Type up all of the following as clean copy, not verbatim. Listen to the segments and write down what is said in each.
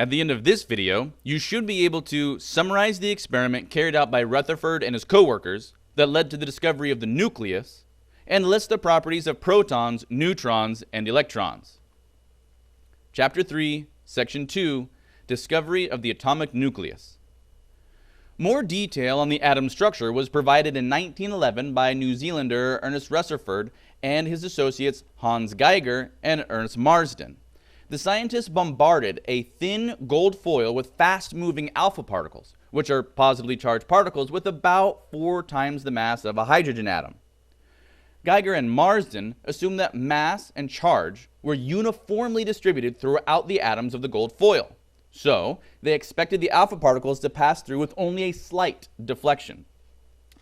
At the end of this video, you should be able to summarize the experiment carried out by Rutherford and his co-workers that led to the discovery of the nucleus, and list the properties of protons, neutrons, and electrons. Chapter 3, Section 2, Discovery of the Atomic Nucleus. More detail on the atom structure was provided in 1911 by New Zealander Ernest Rutherford and his associates Hans Geiger and Ernst Marsden. The scientists bombarded a thin gold foil with fast-moving alpha particles, which are positively charged particles with about 4 times the mass of a hydrogen atom. Geiger and Marsden assumed that mass and charge were uniformly distributed throughout the atoms of the gold foil, so they expected the alpha particles to pass through with only a slight deflection.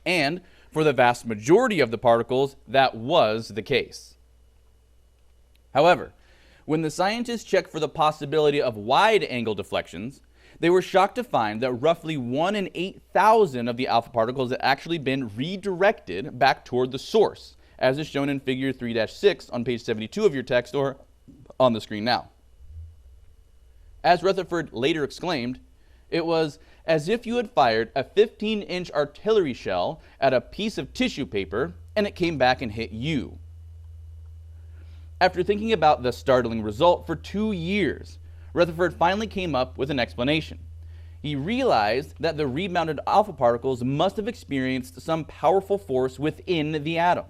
And for the vast majority of the particles, that was the case. However, when the scientists checked for the possibility of wide-angle deflections, they were shocked to find that roughly 1 in 8,000 of the alpha particles had actually been redirected back toward the source, as is shown in figure 3-6 on page 72 of your text or on the screen now. As Rutherford later exclaimed, it was as if you had fired a 15-inch artillery shell at a piece of tissue paper and it came back and hit you. After thinking about the startling result for 2 years, Rutherford finally came up with an explanation. He realized that the rebounded alpha particles must have experienced some powerful force within the atom,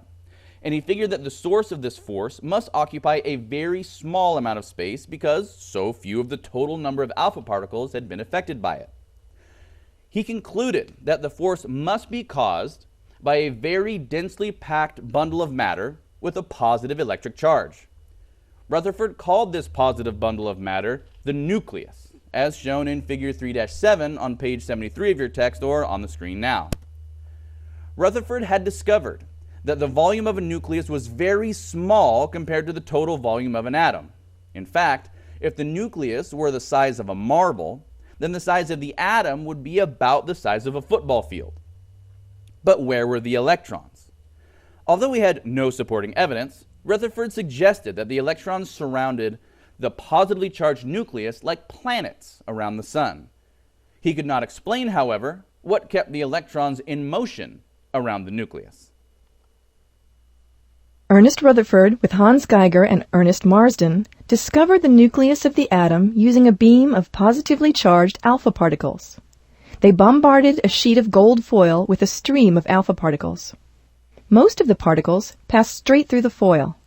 and he figured that the source of this force must occupy a very small amount of space because so few of the total number of alpha particles had been affected by it. He concluded that the force must be caused by a very densely packed bundle of matter with a positive electric charge. Rutherford called this positive bundle of matter the nucleus, as shown in figure 3-7 on page 73 of your text or on the screen now. Rutherford had discovered that the volume of a nucleus was very small compared to the total volume of an atom. In fact, if the nucleus were the size of a marble, then the size of the atom would be about the size of a football field. But where were the electrons? Although we had no supporting evidence, Rutherford suggested that the electrons surrounded the positively charged nucleus like planets around the sun. He could not explain, however, what kept the electrons in motion around the nucleus. Ernest Rutherford, with Hans Geiger and Ernst Marsden, discovered the nucleus of the atom using a beam of positively charged alpha particles. They bombarded a sheet of gold foil with a stream of alpha particles. Most of the particles passed straight through the foil.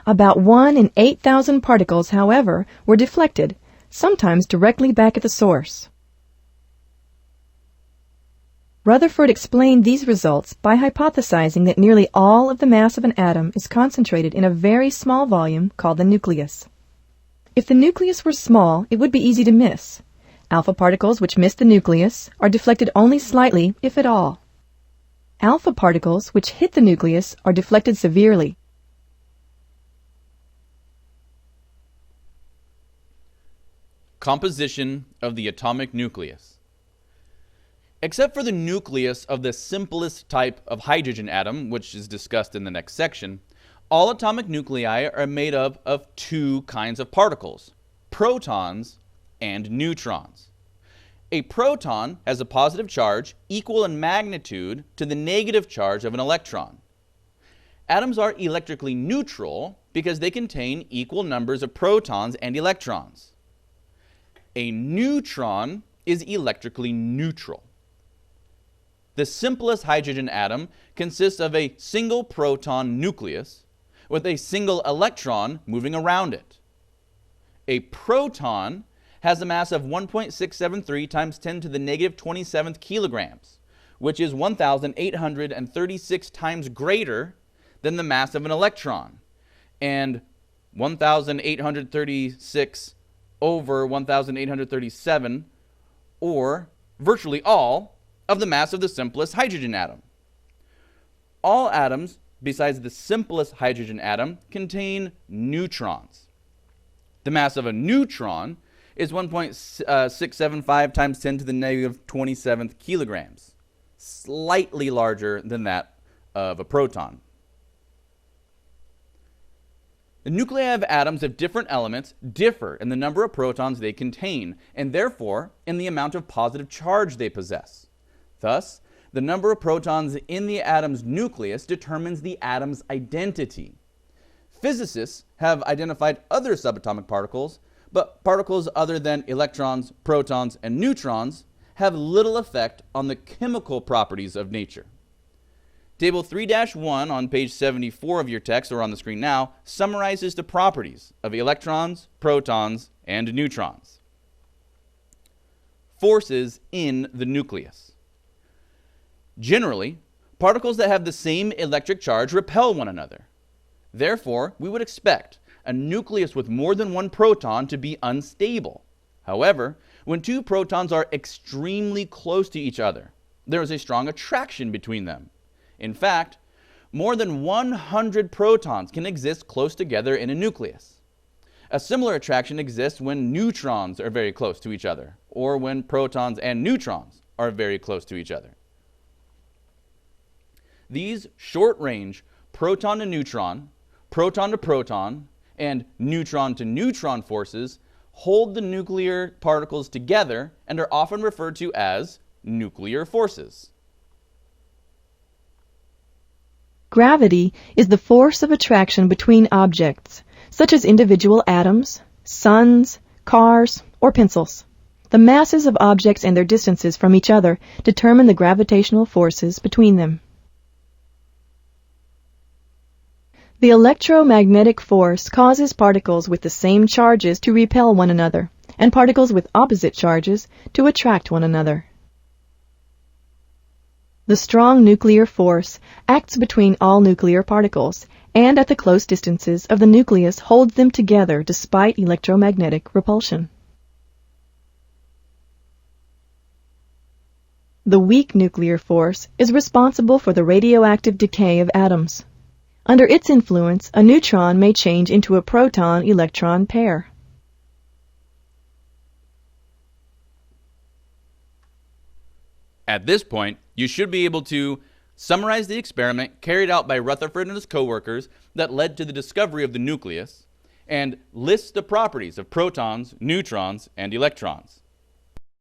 About 1 in 8,000 particles, however, were deflected, sometimes directly back at the source. Rutherford explained these results by hypothesizing that nearly all of the mass of an atom is concentrated in a very small volume called the nucleus. If the nucleus were small, it would be easy to miss. Alpha particles which miss the nucleus are deflected only slightly, if at all. Alpha particles which hit the nucleus are deflected severely. Composition of the atomic nucleus. Except for the nucleus of the simplest type of hydrogen atom, which is discussed in the next section, all atomic nuclei are made up of 2 kinds of particles, protons and neutrons. A proton has a positive charge equal in magnitude to the negative charge of an electron. Atoms are electrically neutral because they contain equal numbers of protons and electrons. A neutron is electrically neutral. The simplest hydrogen atom consists of a single proton nucleus with a single electron moving around it. A proton has a mass of 1.673 times 10 to the negative 27th kilograms, which is 1,836 times greater than the mass of an electron, and 1,836 over 1,837, or virtually all of the mass of the simplest hydrogen atom. All atoms, besides the simplest hydrogen atom, contain neutrons. The mass of a neutron is 1.675 times 10 to the negative 27th kilograms, slightly larger than that of a proton. The nuclei of atoms of different elements differ in the number of protons they contain, and therefore in the amount of positive charge they possess. Thus, the number of protons in the atom's nucleus determines the atom's identity. Physicists have identified other subatomic particles, but particles other than electrons, protons, and neutrons have little effect on the chemical properties of nature. Table 3-1 on page 74 of your text, or on the screen now, summarizes the properties of electrons, protons, and neutrons. Forces in the nucleus. Generally, particles that have the same electric charge repel one another. Therefore, we would expect a nucleus with more than one proton to be unstable. However, when two protons are extremely close to each other, there is a strong attraction between them. In fact, more than 100 protons can exist close together in a nucleus. A similar attraction exists when neutrons are very close to each other, or when protons and neutrons are very close to each other. These short-range proton to neutron, and neutron to neutron forces hold the nuclear particles together and are often referred to as nuclear forces. Gravity is the force of attraction between objects, such as individual atoms, suns, cars, or pencils. The masses of objects and their distances from each other determine the gravitational forces between them. The electromagnetic force causes particles with the same charges to repel one another, and particles with opposite charges to attract one another. The strong nuclear force acts between all nuclear particles, and at the close distances of the nucleus holds them together despite electromagnetic repulsion. The weak nuclear force is responsible for the radioactive decay of atoms. Under its influence, a neutron may change into a proton-electron pair. At this point, you should be able to summarize the experiment carried out by Rutherford and his co-workers that led to the discovery of the nucleus, and list the properties of protons, neutrons, and electrons.